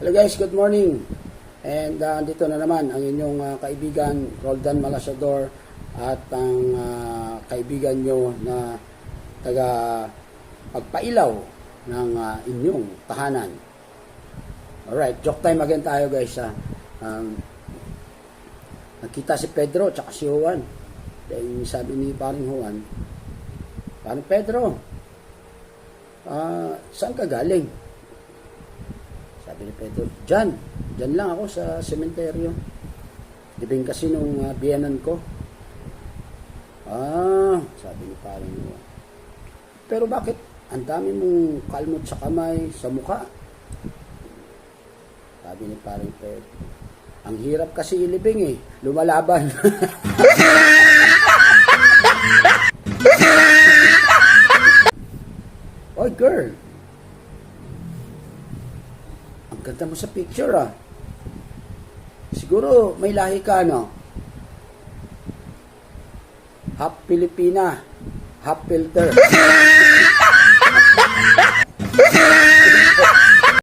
Hello guys, good morning. And dito na naman ang inyong kaibigan Roldan Malasador at ang kaibigan nyo na taga pagpailaw ng inyong tahanan. Alright, joke time again tayo guys. Nakita si Pedro at si Juan. Dahil sabi ni paring Juan, paring Pedro, saan ka galing? Sabi ni Pedro, Diyan lang ako sa sementeryo. Libing kasi nung biyanan ko. Sabi ni paring Juan. Pero bakit ang dami mong kalmot sa kamay, sa mukha? Sabi ni paring Pedro, ang hirap kasi ilibing lumalaban. Oy girl, ang ganda mo sa picture Siguro may lahi ka Half Pilipina, half filter.